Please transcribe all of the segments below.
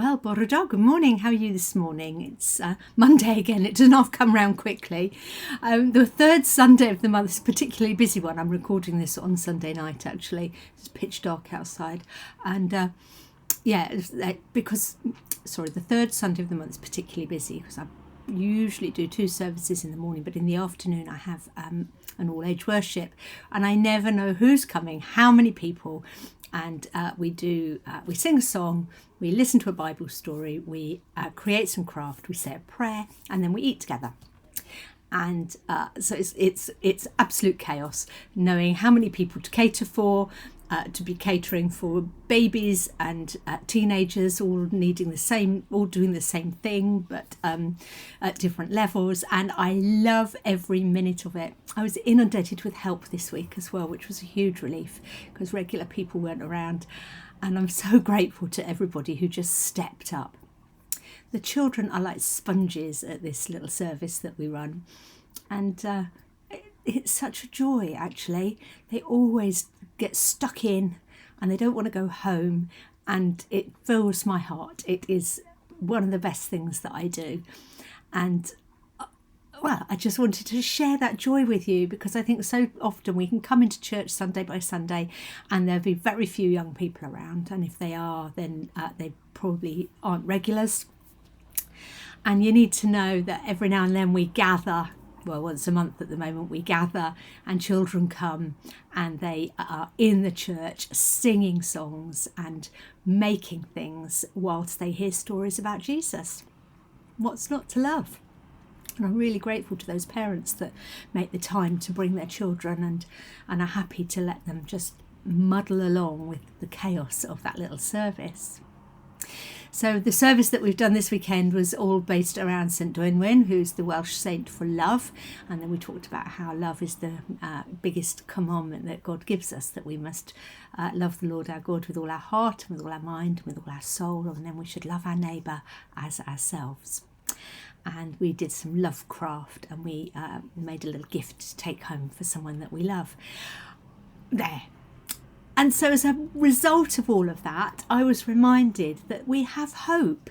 Well, Borodo, good morning. How are you this morning? It's Monday again. It does not come round quickly. The third Sunday of the month is a particularly busy one. I'm recording this on Sunday night, actually. It's pitch dark outside. And the third Sunday of the month is particularly busy because I usually do 2 services in the morning, but in the afternoon I have an all-age worship. And I never know who's coming, how many people. And we sing a song, we listen to a Bible story, we create some craft, we say a prayer, and then we eat together. And so it's absolute chaos, knowing how many people to cater for, to be catering for babies and teenagers, all doing the same thing, but at different levels. And I love every minute of it. I was inundated with help this week as well, which was a huge relief because regular people weren't around. And I'm so grateful to everybody who just stepped up. The children are like sponges at this little service that we run. And it's such a joy, actually. They always get stuck in and they don't want to go home, and it fills my heart. It is one of the best things that I do. And I just wanted to share that joy with you because I think so often we can come into church Sunday by Sunday and there'll be very few young people around, and if they are, then they probably aren't regulars. And you need to know that every now and then we gather. Well, once a month at the moment, we gather and children come and they are in the church singing songs and making things whilst they hear stories about Jesus. What's not to love? And I'm really grateful to those parents that make the time to bring their children and are happy to let them just muddle along with the chaos of that little service. So the service that we've done this weekend was all based around St Dwynwen, who's the Welsh saint for love. And then we talked about how love is the biggest commandment that God gives us, that we must love the Lord our God with all our heart, and with all our mind, and with all our soul. And then we should love our neighbour as ourselves. And we did some love craft, and we made a little gift to take home for someone that we love. There. And so as a result of all of that, I was reminded that we have hope.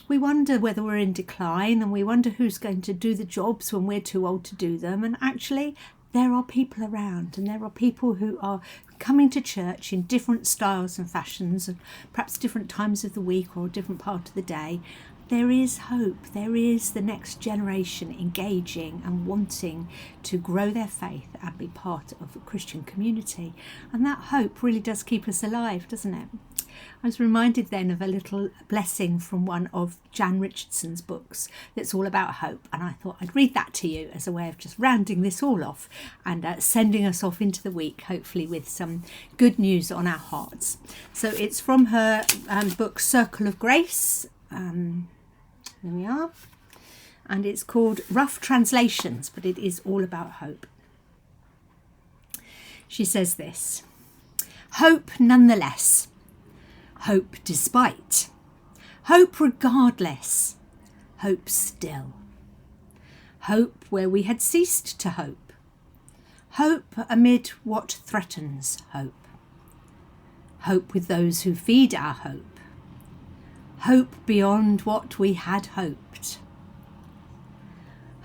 We wonder whether we're in decline, and we wonder who's going to do the jobs when we're too old to do them. And actually, there are people around, and there are people who are coming to church in different styles and fashions, and perhaps different times of the week or a different part of the day. There is hope. There is the next generation engaging and wanting to grow their faith and be part of a Christian community. And that hope really does keep us alive, doesn't it? I was reminded then of a little blessing from one of Jan Richardson's books that's all about hope. And I thought I'd read that to you as a way of just rounding this all off and sending us off into the week, hopefully with some good news on our hearts. So it's from her book, Circle of Grace. There we are. And it's called Rough Translations, but it is all about hope. She says this: hope nonetheless, hope despite, hope regardless, hope still, hope where we had ceased to hope, hope amid what threatens hope, hope with those who feed our hope, hope beyond what we had hoped,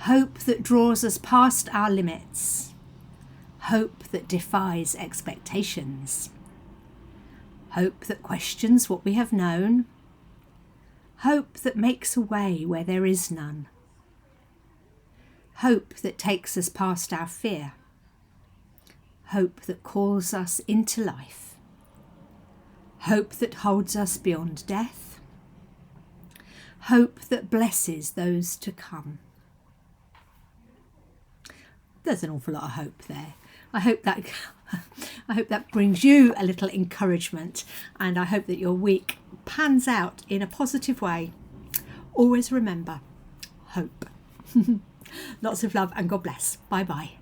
hope that draws us past our limits, hope that defies expectations, hope that questions what we have known, hope that makes a way where there is none, hope that takes us past our fear, hope that calls us into life, hope that holds us beyond death, hope that blesses those to come. There's an awful lot of hope there. I hope that brings you a little encouragement, and I hope that your week pans out in a positive way. Always remember, hope. Lots of love and God bless. Bye bye.